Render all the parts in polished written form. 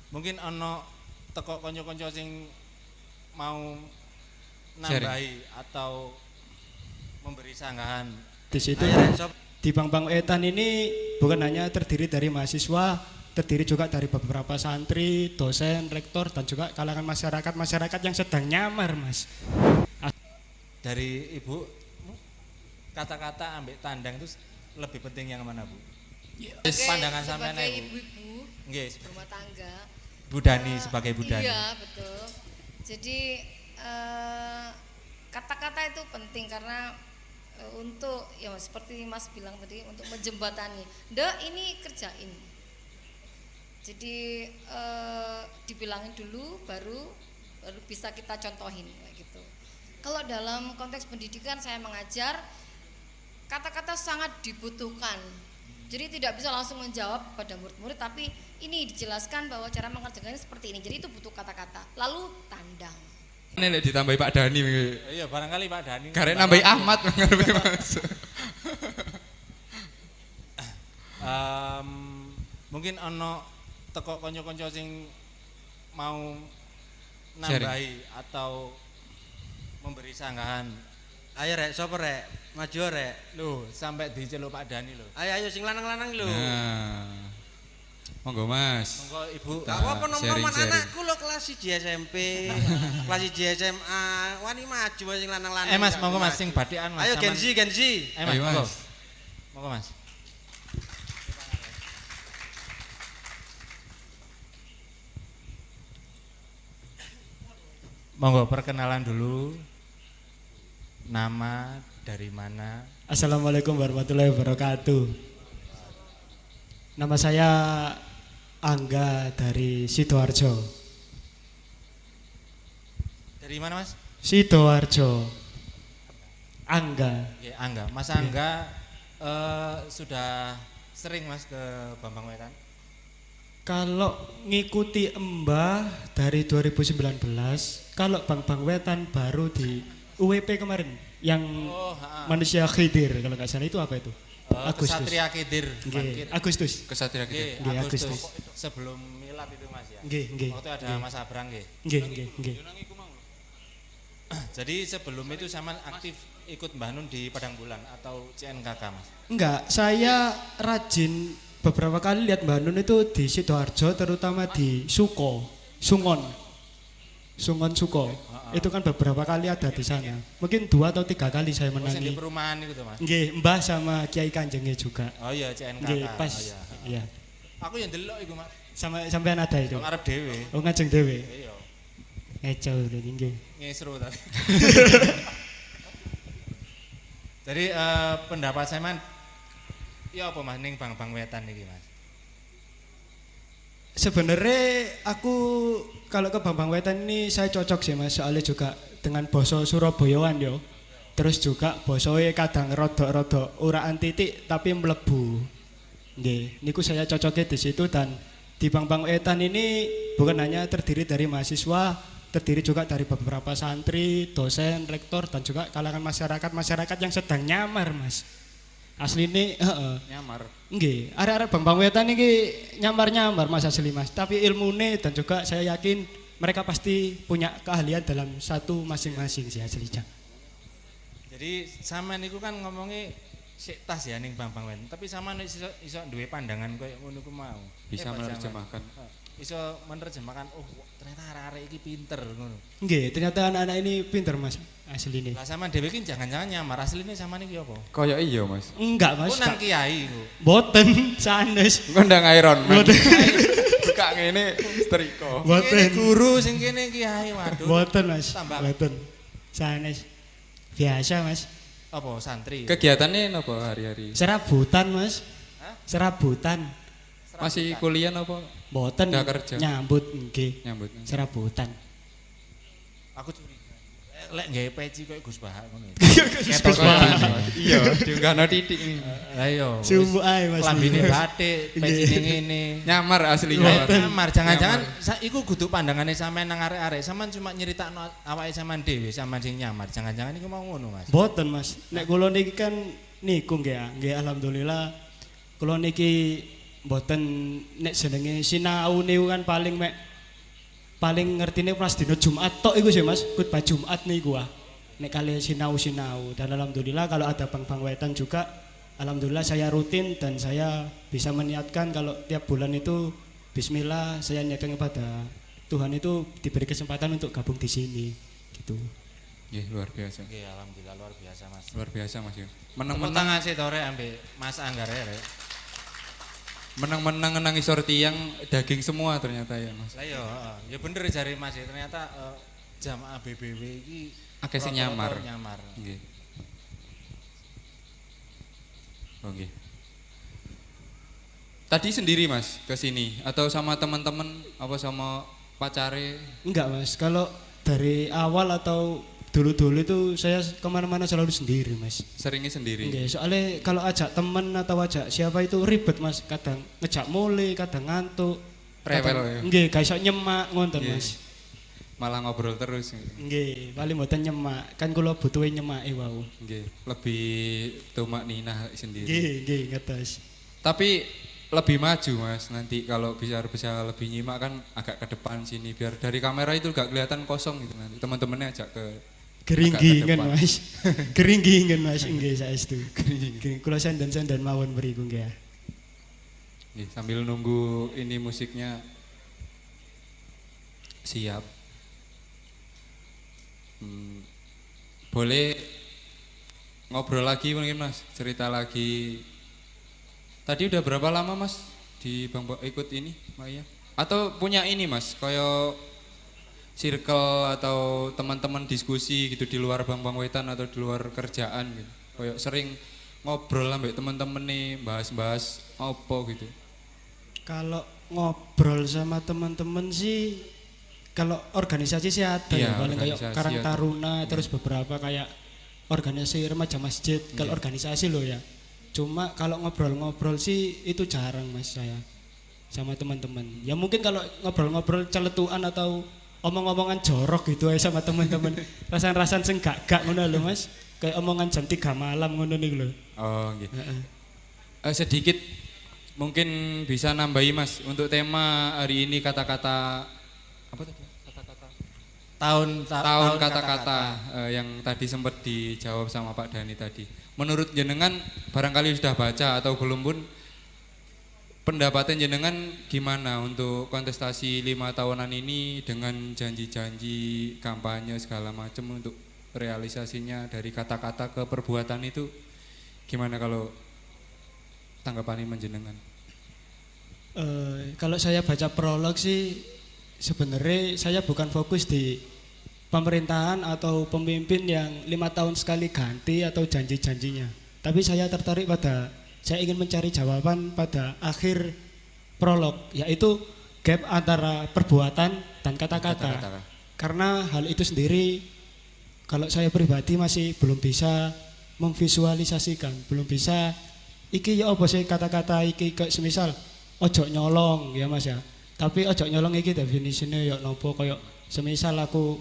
Mungkin ono teko konco-konco sing mau Sharing. nambahi atau memberi sanggahan. Di situ di Bang Wetan ini bukan hanya terdiri dari mahasiswa, terdiri juga dari beberapa santri, dosen, rektor, dan juga kalangan masyarakat yang sedang nyamar, Mas. Dari Ibu, kata-kata ambek tandang itu lebih penting yang mana, Bu? Pandangan sampean sebagai Bu. ibu-ibu Nggih, rumah tangga. Bu Dani sebagai Bu Dani. Iya, betul. Jadi kata-kata itu penting karena untuk ya seperti Mas bilang tadi untuk menjembatani. Ini kerjain. Jadi dibilangin dulu baru bisa kita contohin kayak gitu. Kalau dalam konteks pendidikan saya mengajar, kata-kata sangat dibutuhkan. Jadi tidak bisa langsung menjawab pada murid-murid, tapi ini dijelaskan bahwa cara mengerjakannya seperti ini. Jadi itu butuh kata-kata. Lalu tandang. Ini lek ditambahi Pak Dani. Iya, barangkali Pak Dani. Karek nambahi Ahmad ngarepe Mas. Mungkin ono teko konco-konco sing mau Sharing. nambahi atau memberi sanggahan. Ayo rek, sapa rek? Maju rek. Loh, sampai diceluk Pak Dani loh. Ayo sing lanang-lanang lho. Nah. Monggo Mas. Monggo Ibu. Gak apa-apa nom-noman sharing. anakku lho kelas 1 SMP, kelas 1 SMA. Wani maju wae sing lanang-lanang. Mas, gak monggo Mas maju. sing batikan Mas. Ayo Saman- Gen Z. Mas, Ayo, monggo. Mas. Monggo Mas. Monggo perkenalan dulu. Nama, dari mana? Assalamualaikum warahmatullahi wabarakatuh. Nama saya Angga dari Sidoarjo. Dari mana Mas? Sidoarjo. Angga. Ya, Angga. Mas Angga sudah sering Mas ke Bambang Wetan? Kalau ngikuti Mbah dari 2019, kalau Bang Wetan baru di UWP kemarin yang manusia khidir kalau nggak salah itu apa itu? Agustus. Kesatria Kidir. Nggih, Agustus. Kesatria Nggih, kita. Nggih, Agustus. Agustus. Sebelum milad itu Mas ya. Nggih, nggih. Waktu ada Mas Abrang nggih. Nggih. Jadi sebelum itu sama aktif ikut Mbah Nun di Padang Bulan atau CNKK Mas? Enggak, saya rajin beberapa kali lihat Mbak Nun itu di Sidoarjo, terutama di Sungon Suko. Itu kan beberapa kali ada di sana. Mungkin 2 atau 3 kali saya Oh, sing di menangi. perumahan itu tuh Mas? Nggih, Mbah sama Kiai Kanjengnya juga. Oh iya CNKK. Nggih, pas. Oh, iya. Iya. Aku yang delok iku Mas. Sampean ada itu. Wong arep dhewe. Oh, ngajeng dhewe. Iya. Eco lagi nggih. Ngesru tadi. Jadi pendapat saya man, ya apa Mas ning Bang Wetan iki Mas? Sebenarnya aku kalau ke Bambang Wetan ini saya cocok sih Mas, soalnya juga dengan boso Surabayaan yo. Terus juga bosoe kadang rodok-rodok uraan titik tapi melebu. Nggih, niku saya cocoknya di situ. Dan di Bambang Wetan ini bukan hanya terdiri dari mahasiswa, terdiri juga dari beberapa santri, dosen, rektor, dan juga kalangan masyarakat yang sedang nyamar Mas. Asli ini, Nyamar. nggih, arek-arek Bambang Wetan iki nyamar-nyamar Mas asli Mas. Tapi ilmune dan juga saya yakin mereka pasti punya keahlian dalam satu masing-masing sih aslinya. Jadi sama niku kan ngomongnya sik tas ya ning Bambang Wetan, tapi sama iso duwe pandangan koyo ngono ku mau. Bisa Hebat menerjemahkan. Zaman. Iso menerjemahkan ternyata arek-arek iki pinter ngono. Nggih, ternyata anak-anak ini pinter Mas asli ini. Lah sama dhewe iki jangan-jangan nyamar, asline sama niki apa? Kaya iya Mas. Enggak Mas. Ku nang kiai ku. Boten sanes. Engko ndang Iron Man. Boten. Buka ngene setrika. Kene Boten. guru sing kene kiai waduh. Boten Mas. Tambah. Boten. Sanes. Biasa Mas. Apa santri? Kegiatannya apa hari-hari? Serabutan Mas. Hah? Serabutan. Masih kuliah apa? Boten. Nggak kerja. Nyambut nggih. Nyambut. Serabutan. Aku curiga. Lek nggawe peci koyo Gus Bahak ngono. Gus Bahak. Iya, diunggahno titik ini. Lah iya. Sumbu ae Mas. Klambine batik, pecine ngene. Nyamar aslinya. Nyamar, jangan-jangan iku kudu pandangane sampean nang arek-arek. Sampean cuma nyeritakno awake sampean dhewe, sampean sing nyamar. Jangan-jangan iku mau ngono, Mas. Boten Mas. Nek kula niki kan niku nggih alhamdulillah kula niki mboten nek jenenge sinau niku kan paling ngertine pas dina Jumat tok iku sih Mas, khotbah Jumat niku nek kali sinau-sinau. Dan alhamdulillah kalau ada Bang Wetan juga alhamdulillah saya rutin dan saya bisa meniatkan kalau tiap bulan itu bismillah saya niatkan kepada Tuhan itu diberi kesempatan untuk gabung di sini gitu. Nggih, luar biasa. Nggih, alhamdulillah luar biasa Mas. Luar biasa Mas ya. Menang-menang ngasih tore ambek Mas Anggar rek. Menang-menang nang isor tiang daging semua ternyata ya Mas. Lah ya bener jari Mas ya, ternyata jamaah BBW iki akeh sing nyamar. Nggih. Oh nggih. Tadi sendiri Mas ke sini atau sama teman-teman apa sama pacare? Enggak Mas, kalau dari awal atau dulu-dulu itu saya kemana-mana selalu sendiri Mas. Seringnya sendiri? Enggak, soalnya kalau ajak temen atau ajak siapa itu ribet Mas. Kadang ngejak mulai, kadang ngantuk. Rewel ya? Enggak, gak iso nyemak ngonten Mas. Malah ngobrol terus. Nggih, paling mboten nyemak. Kan kula butuhe nyemake wau. Nggih, lebih tumak ninah sendiri. Nggih, ngetes. Tapi lebih maju Mas, nanti kalau bisa lebih nyimak kan agak ke depan sini biar dari kamera itu gak kelihatan kosong gitu nanti. Teman-temannya ajak ke Geringgingan Mas. Geringgingan Mas, nggih saestu. Kula sandan-sandan mawon mriku nggih. Nggih, sambil nunggu ini musiknya siap. Boleh ngobrol lagi mungkin Mas, cerita lagi. Tadi udah berapa lama Mas di Bang ikut ini Maya? Atau punya ini Mas, kayak circle atau teman-teman diskusi gitu di luar Bang Wetan atau di luar kerjaan gitu. Kayak sering ngobrol ambek teman-teman nih, bahas-bahas apa gitu. Kalau ngobrol sama teman-teman sih kalau organisasi sih ada ya, paling kayak Karang ada. Taruna terus beberapa kayak organisasi remaja masjid kalau organisasi loh ya. Cuma kalau ngobrol-ngobrol sih itu jarang Mas saya sama teman-teman. Ya mungkin kalau ngobrol-ngobrol celetuan atau omong-omongan jorok gitu aja sama teman-teman. Rasan-rasan sing gak ngono lho Mas. Kayak omongan jam 3 malam ngono niku lho. Oh nggih. Sedikit mungkin bisa nambahi Mas untuk tema hari ini kata-kata apa tadi? Tahun kata-kata yang tadi sempat dijawab sama Pak Dhani tadi. Menurut jenengan barangkali sudah baca atau belum pun pendapatan jenengan gimana untuk kontestasi 5 tahunan ini dengan janji-janji kampanye segala macam untuk realisasinya dari kata-kata ke perbuatan itu gimana kalau tanggapan menjenengan? Kalau saya baca prolog sih sebenarnya saya bukan fokus di pemerintahan atau pemimpin yang 5 tahun sekali ganti atau janji-janjinya. Tapi saya tertarik saya ingin mencari jawaban pada akhir prolog, yaitu gap antara perbuatan dan kata-kata. Karena hal itu sendiri kalau saya pribadi masih belum bisa memvisualisasikan, belum bisa iki ya apa sih kata-kata iki kayak semisal ojo nyolong ya Mas ya. Tapi ojo nyolong iki definisinya ya nopo kayak semisal aku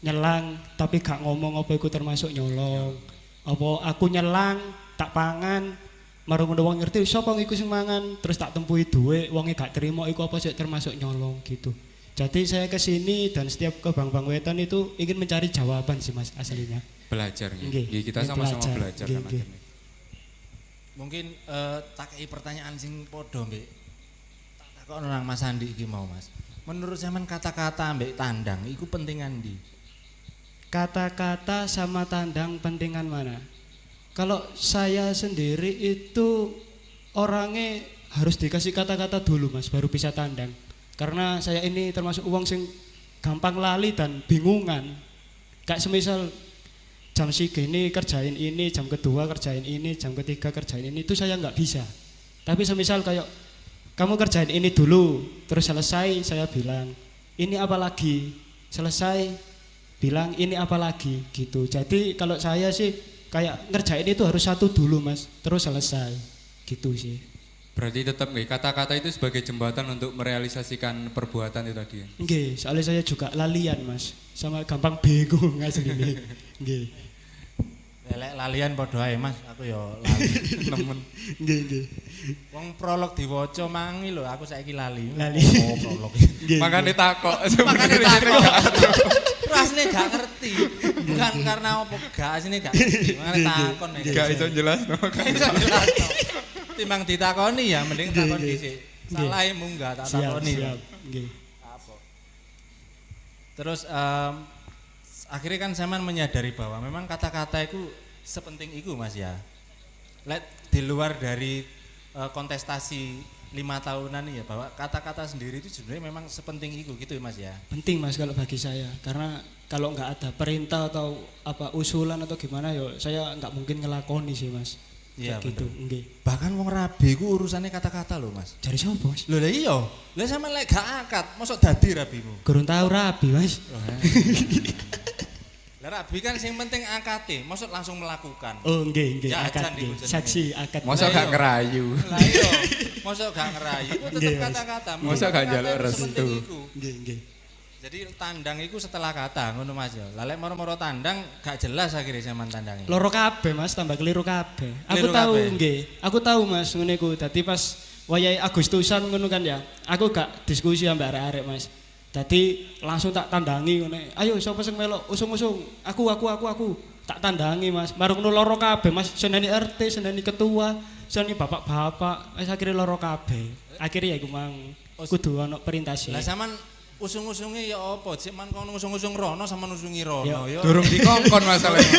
nyelang tapi gak ngomong apa iku termasuk nyolong. Apa aku nyelang tak pangan marung ngono wong ngerti sapa iku sing mangan terus tak tempuhi dhuwit wonge gak terima iku apa sih termasuk nyolong gitu. Jadi saya ke sini dan setiap ke Bang Wetan itu ingin mencari jawaban sih Mas aslinya. Belajar nggih. Kita sama-sama belajar kan akhirnya. Mungkin takai pertanyaan sing podo mbek tak takon nang Mas Andi iki mau Mas. Menurut sampean kata-kata mbek tandang iku pentingan ndi? Kata-kata sama tandang pentingan mana? Kalau saya sendiri itu orangnya harus dikasih kata-kata dulu Mas baru bisa tandang. Karena saya ini termasuk uang sing gampang lali dan bingungan. Kayak semisal jam segini kerjain ini, jam kedua kerjain ini, jam ketiga kerjain ini, itu saya nggak bisa. Tapi semisal kayak kamu kerjain ini dulu, terus selesai saya bilang ini apa lagi, selesai bilang ini apa lagi gitu. Jadi kalau saya sih kayak ngerjain itu harus satu dulu Mas, terus selesai gitu sih. Berarti tetap kata-kata itu sebagai jembatan untuk merealisasikan perbuatan itu tadi ya? Nggih, soalnya saya juga lalian Mas, sama gampang bingung aslinya. Nggih. Lelek lalian padha ae Mas, aku yo lali nemen. Nggih, nggih. Wong prolog diwaca mangi lho, aku saiki lali. Lali. Oh, prolog. Makane takok. Makane takok. Rasane gak ngerti. Bukan karena apa gak asine gak ngerti. Makane takon nek. Gak iso jelasno. Timbang ditakoni ya mending takon dhisik. Salahe munggah tak takoni. Siap, nggih. Apa? Terus akhirnya kan sampean menyadari bahwa memang kata-kata itu sepenting itu Mas ya. Let di luar dari kontestasi 5 tahunan ya bahwa kata-kata sendiri itu sebenarnya memang sepenting itu gitu ya Mas ya. Penting Mas kalau bagi saya karena kalau nggak ada perintah atau apa usulan atau gimana yo saya nggak mungkin ngelakoni sih Mas. Iya gitu, nggih. Bahkan wong rabi ku urusannya kata-kata loh Mas. Cari sapa Mas? Lho lah iya. Lah sampean lek gak akad, mosok dadi rabimu. Gurung tahu rabi Mas. Lah rabi kan sing penting akate, mosok langsung melakukan. Oh nggih, nggih. Jajan Akad iku nggih. jenenge. Saksi akad. Mosok gak ngerayu. Lah iya. Mosok gak ngerayu, itu tetep Nggih, Mas. kata-kata. Mosok gak Kata-kata njaluk itu restu. sepenting iku. Nggih, nggih. Jadi tandang iku setelah kata ngono Mas ya. Lah lek moro-moro tandang gak jelas akhirnya sampean tandange. Loro kabeh Mas, tambah keliru kabeh. Aku Keliru tahu kabeh. nggih. Aku tahu Mas ngene iku. Dadi pas wayahe Agustusan ngono kan ya. Aku gak diskusi ambek arek-arek Mas. Dadi langsung tak tandangi ngene. Ayo sapa sing melok usung-usung. Aku. Tak tandangi Mas. Marung loro kabeh Mas. Seneni RT, seneni ketua, seneni bapak-bapak. Wis akhire loro kabeh. Akhire ya iku mang kudu ana perintah sih. Lah sampean usung-usunge ya apa? Sik man kono usung-usung rono sama usungi rono ya. Durung dikongkon masalahnya.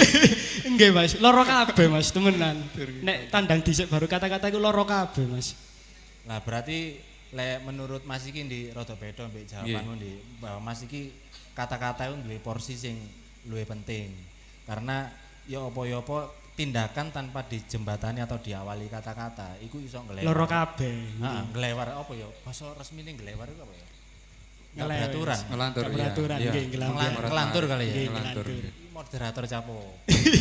Nggih Mas, loro kabeh Mas, temenan. Nek tandang dhisik baru kata-kata iku loro kabeh Mas. Lah berarti lek menurut Mas iki ndi rada beda mbek jawabanmu ndi bahwa Mas iki kata-kata itu duwe porsi sing luwih penting. Karena ya apa tindakan tanpa dijembatani atau diawali kata-kata iku iso ngelewar. Loro kabeh. Heeh, ngelewar apa ya? Basa resmine ngelewar iku apa ya? Nggak Ngelewar. beraturan. Ngelantur ya. Peraturan Iya. nggih, ngelantur. Ngelantur kali ya. Nggih, Ngelantur. ngelantur. Moderator capo.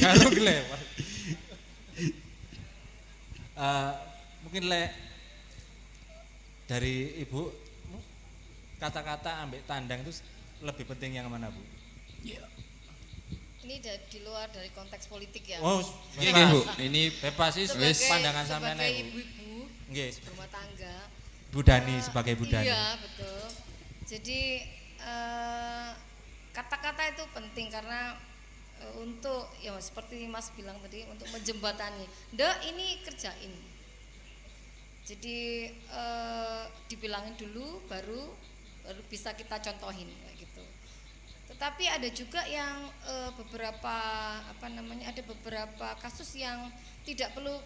Kalau ngelewar. Mungkin lek dari Ibu kata-kata ambek tandang itu lebih penting yang mana Bu? Ini di luar dari konteks politik ya. Oh, Nggih nggih Bu, ini bebas sih pandangan sampean sebagai Bu. ibu-ibu Nggih, rumah tangga. Bu Dani sebagai Bu Dani. Iya betul. Jadi kata-kata itu penting karena untuk ya seperti Mas bilang tadi untuk menjembatani. Ini kerjain. Jadi dibilangin dulu baru bisa kita contohin kayak gitu. Tetapi ada juga yang beberapa ada beberapa kasus yang tidak perlu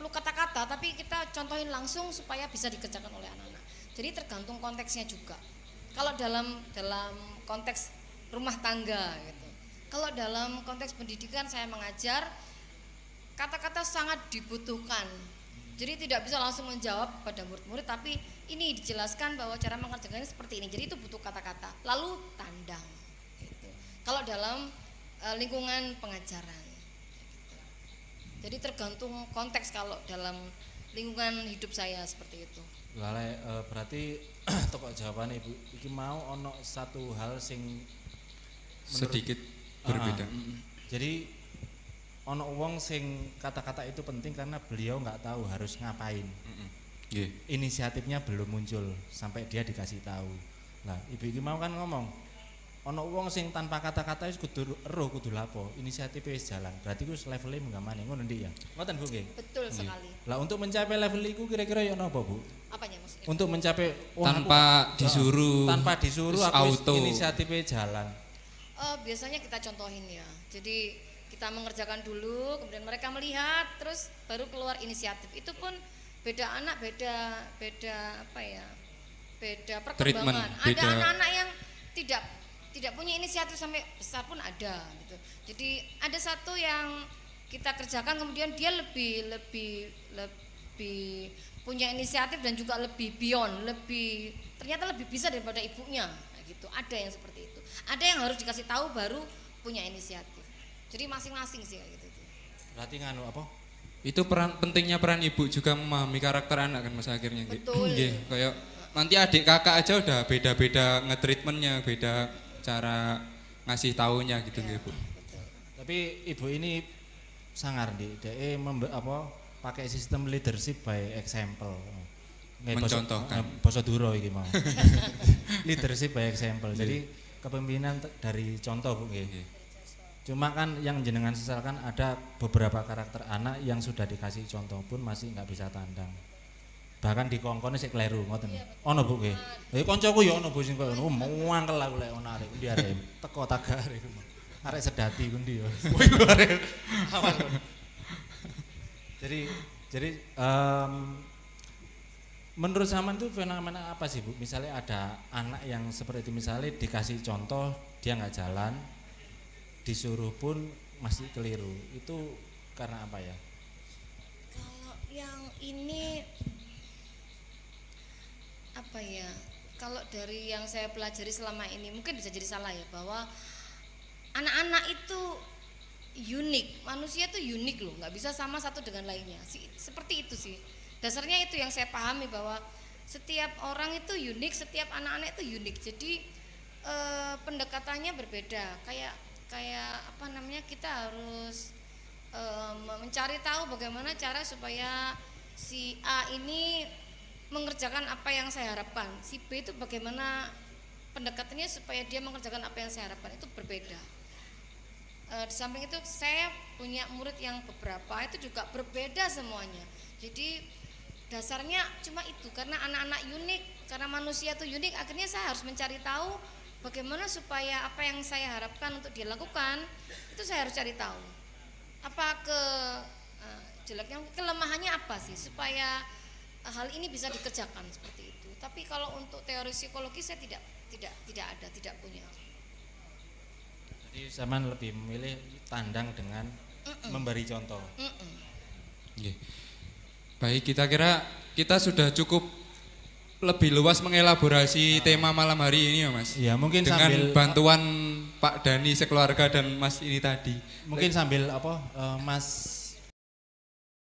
kata-kata tapi kita contohin langsung supaya bisa dikerjakan oleh anak-anak. Jadi tergantung konteksnya juga. Kalau dalam konteks rumah tangga gitu. Kalau dalam konteks pendidikan saya mengajar kata-kata sangat dibutuhkan. Jadi tidak bisa langsung menjawab pada murid-murid tapi ini dijelaskan bahwa cara mengerjakannya seperti ini. Jadi itu butuh kata-kata. Lalu tandang gitu. Kalau dalam lingkungan pengajaran gitu. Jadi tergantung konteks kalau dalam lingkungan hidup saya seperti itu. Lale berarti toko jawaban Ibu iki mau ono satu hal sing sedikit berbeda. Jadi ono wong sing kata-kata itu penting karena beliau nggak tahu harus ngapain. Nggih. Inisiatifnya belum muncul sampai dia dikasih tahu. Lah Ibu iki mau kan ngomong ono wong sing tanpa kata-kata wis kudu roh kudu lapo, inisiatifnya wis jalan. Berarti ku levelnya menggamane ngono ndik ya. Ngoten Bu nggih. Betul sekali. Lah untuk mencapai level iku kira-kira ya napa Bu? Apanya maksudnya? Untuk mencapai Tanpa disuruh. tanpa disuruh aku auto. inisiatifnya jalan. Biasanya kita contohin ya. Jadi kita mengerjakan dulu, kemudian mereka melihat, terus baru keluar inisiatif. Itu pun beda anak, beda perkembangan. Treatment, Ada beda. anak-anak yang tidak punya inisiatif sampai besar pun ada gitu. Jadi ada satu yang kita kerjakan kemudian dia lebih punya inisiatif dan juga lebih beyond, ternyata lebih bisa daripada ibunya gitu. Ada yang seperti itu. Ada yang harus dikasih tahu baru punya inisiatif. Jadi masing-masing sih kayak gitu. Berarti nganu apa? Itu pentingnya peran ibu juga memahami karakter anak kan Mas akhirnya. Betul. Nggih, kayak nanti adik kakak aja udah beda-beda ngetreatmentnya, beda cara ngasih taunya gitu nggih Bu. Betul. Tapi Ibu ini sangar di DE pakai sistem leadership by example. Mencontohkan. Basa Duro iki mau. Leadership by example. Jadi kepemimpinan dari contoh Bu nggih. Cuma kan yang jenengan sesalkan ada beberapa karakter anak yang sudah dikasih contoh pun masih nggak bisa tandang. Bahkan di kongkone sik kleru ngoten. Ono Bu nggih. Lha kancaku ya ono Bu sing koyo ngono, mangkel aku lek ono arek ndi arek teko Tagar iku. Arek sedati ku ndi ya. Jadi menurut Saman itu fenomena apa sih Bu? Misalnya ada anak yang seperti itu, misalnya dikasih contoh dia nggak jalan, disuruh pun masih keliru. Itu karena apa ya? Kalau yang ini apa ya? Kalau dari yang saya pelajari selama ini mungkin bisa jadi salah ya, bahwa anak-anak itu unik, manusia itu unik loh, nggak bisa sama satu dengan lainnya. Seperti itu sih. Dasarnya itu yang saya pahami, bahwa setiap orang itu unik, setiap anak-anak itu unik. Jadi pendekatannya berbeda. Kayak apa namanya, kita harus mencari tahu bagaimana cara supaya si A ini mengerjakan apa yang saya harapkan. Si B itu bagaimana pendekatannya supaya dia mengerjakan apa yang saya harapkan, itu berbeda. Di samping itu saya punya murid yang beberapa itu juga berbeda semuanya. Jadi dasarnya cuma itu, karena anak-anak unik, karena manusia itu unik, akhirnya saya harus mencari tahu bagaimana supaya apa yang saya harapkan untuk dilakukan itu saya harus cari tahu. Apa jeleknya, kelemahannya apa sih supaya hal ini bisa dikerjakan seperti itu. Tapi kalau untuk teori psikologi saya tidak punya. Jadi Saman lebih memilih tandang dengan memberi contoh. Nggih. Baik, kita kira kita sudah cukup lebih luas mengelaborasi tema malam hari ini ya Mas. Iya, mungkin dengan sambil bantuan Pak Dani sekeluarga dan Mas ini tadi. Mungkin sambil Mas